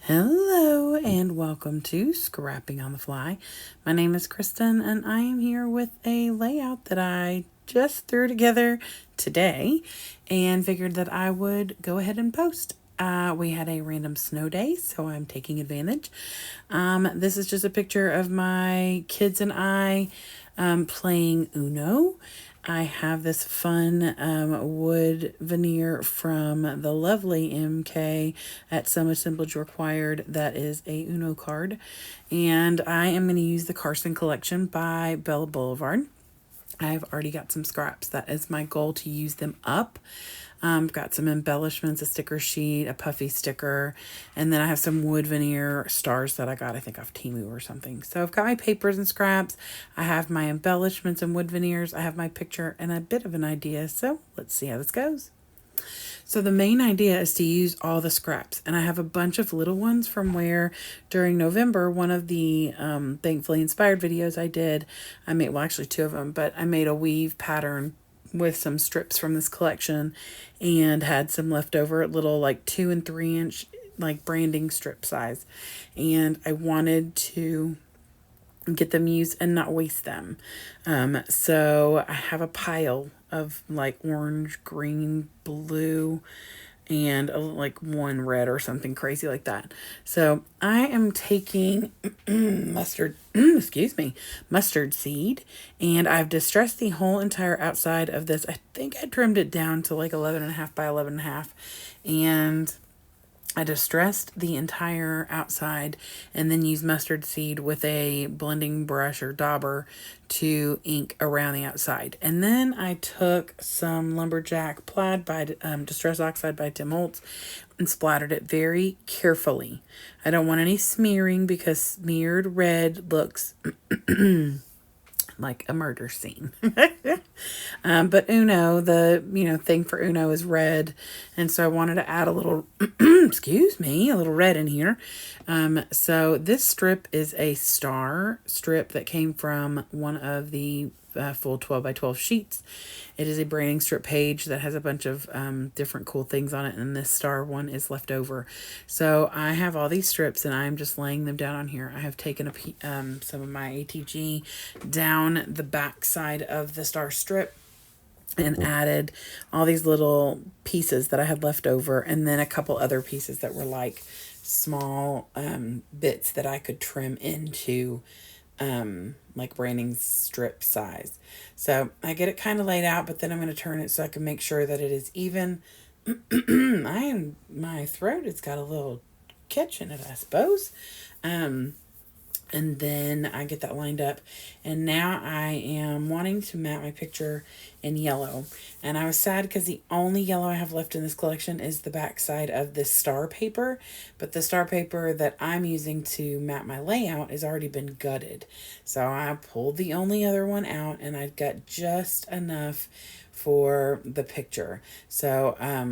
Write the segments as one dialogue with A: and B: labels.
A: Hello and welcome to Scrapping on the Fly. My name is Kristen and I am here with a layout that I just threw together today and figured that I would go ahead and post. We had a random snow day, so I'm taking advantage. This is just a picture of my kids and I playing Uno. I have this fun wood veneer from the lovely MK at Some Assemblage Required. That is a Uno card. And I am going to use the Carson Collection by Bella Boulevard. I've already got some scraps. That is my goal, to use them up. Got some embellishments, a sticker sheet, a puffy sticker, and then I have some wood veneer stars that I got, I think, off Temu or something. So I've got my papers and scraps. I have my embellishments and wood veneers. I have my picture and a bit of an idea. So let's see how this goes. So the main idea is to use all the scraps, and I have a bunch of little ones from where during November, one of the thankfully inspired videos I did, I made, well, actually two of them, but I made a weave pattern with some strips from this collection and had some leftover little like 2 and 3 inch like branding strip size, and I wanted to get them used and not waste them. So I have a pile of like orange, green, blue, and like one red or something crazy like that. So I am taking mustard, excuse me, mustard seed, and I've distressed the whole entire outside of this. I think I trimmed it down to like 11.5 by 11.5, and I distressed the entire outside and then used mustard seed with a blending brush or dauber to ink around the outside. And then I took some Lumberjack Plaid by Distress Oxide by Tim Holtz and splattered it very carefully. I don't want any smearing because smeared red looks like a murder scene. But Uno, the thing for Uno is red, and so I wanted to add a little, excuse me, a little red in here. So this strip is a star strip that came from one of the full 12 by 12 sheets. It is a branding strip page that has a bunch of different cool things on it, and this star one is left over. So I have all these strips and I'm just laying them down on here. I have taken some of my ATG down the back side of the star strip and added all these little pieces that I had left over, and then a couple other pieces that were like small bits that I could trim into like branding strip size. So I get it kind of laid out, but then I'm going to turn it so I can make sure that it is even. My throat has got a little catch in it, I suppose. And then I get that lined up, and now I am wanting to map my picture in yellow. And I was sad because the only yellow I have left in this collection is the back side of this star paper, but the star paper that I'm using to map my layout has already been gutted. So I pulled the only other one out, and I've got just enough for the picture. So I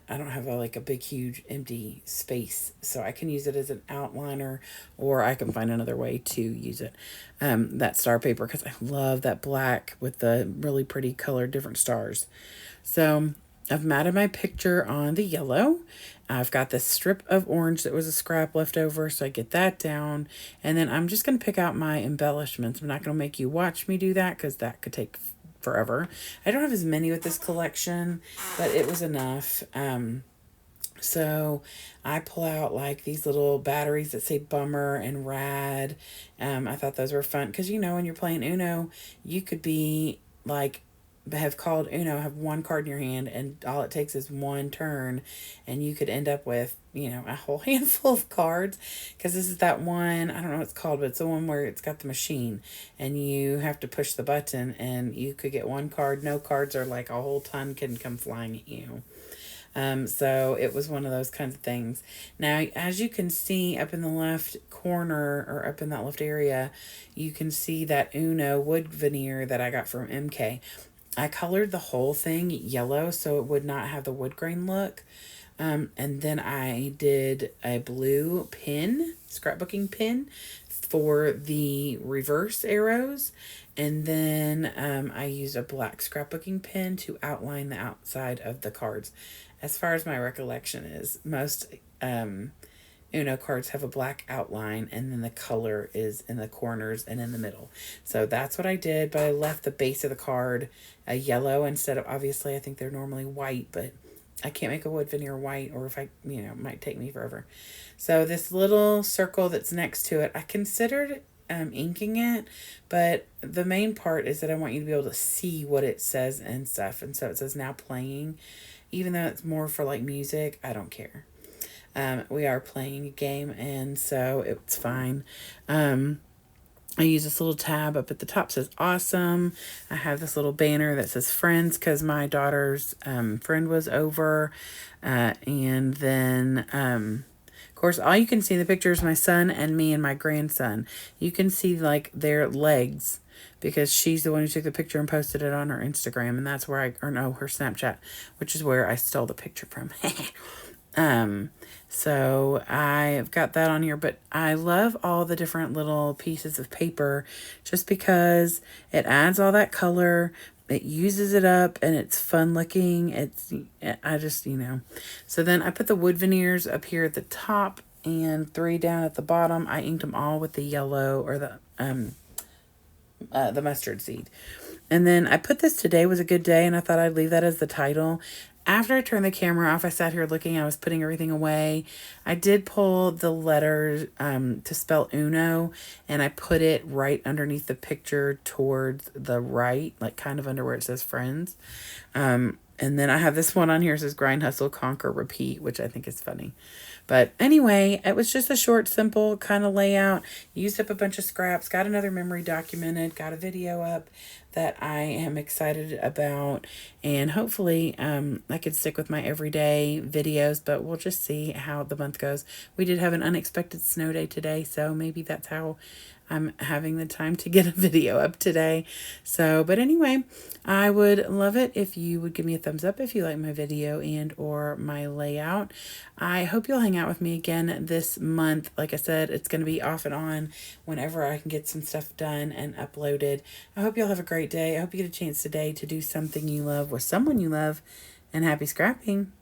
A: don't have a big huge empty space, so I can use it as an outliner, or I can find another way to use it, that star paper, because I love that black with the really pretty colored different stars. So I've matted my picture on the yellow. I've got this strip of orange that was a scrap left over, so I get that down. And then I'm just going to pick out my embellishments. I'm not going to make you watch me do that because that could take forever. I don't have as many with this collection, but it was enough. So I pull out like these little batteries that say bummer and rad. I thought those were fun because, when you're playing Uno, you could be like, have called Uno, have one card in your hand, and all it takes is one turn, and you could end up with, a whole handful of cards, because this is that one, I don't know what it's called, but it's the one where it's got the machine, and you have to push the button, and you could get one card, no cards, or like a whole ton can come flying at you. So it was one of those kinds of things. Now, as you can see up in the left corner, or up in that left area, you can see that Uno wood veneer that I got from MK. I colored the whole thing yellow so it would not have the wood grain look. And then I did a blue pin, scrapbooking pin, for the reverse arrows. And then I used a black scrapbooking pen to outline the outside of the cards. As far as my recollection is, most Uno cards have a black outline, and then the color is in the corners and in the middle. So that's what I did, but I left the base of the card a yellow instead of, obviously I think they're normally white, but I can't make a wood veneer white, or if I, it might take me forever. So this little circle that's next to it, I considered inking it, but the main part is that I want you to be able to see what it says and stuff. And so it says now playing, even though it's more for like music, I don't care. We are playing a game, and so it's fine. I use this little tab up at the top, says awesome. I have this little banner that says friends, because my daughter's friend was over. And then, of course, all you can see in the picture is my son and me and my grandson. You can see like their legs, because she's the one who took the picture and posted it on her Instagram. And that's where her Snapchat, which is where I stole the picture from. So I've got that on here, but I love all the different little pieces of paper just because it adds all that color, it uses it up, and it's fun looking. I just, So then I put the wood veneers up here at the top and 3 down at the bottom. I inked them all with the yellow, or the mustard seed. And then I put this "Today was a good day," and I thought I'd leave that as the title. After I turned the camera off, I sat here looking. I was putting everything away. I did pull the letters to spell Uno, and I put it right underneath the picture towards the right, like kind of under where it says friends. And then I have this one on here. It says grind, hustle, conquer, repeat, which I think is funny. But anyway, it was just a short, simple kind of layout. Used up a bunch of scraps, got another memory documented, got a video up that I am excited about. And hopefully I could stick with my everyday videos, but we'll just see how the month goes. We did have an unexpected snow day today, so maybe that's how I'm having the time to get a video up today. So, but anyway, I would love it if you would give me a thumbs up if you like my video and or my layout. I hope you'll hang out with me again this month. Like I said, it's going to be off and on whenever I can get some stuff done and uploaded. I hope you'll have a great day. I hope you get a chance today to do something you love with someone you love, and happy scrapping.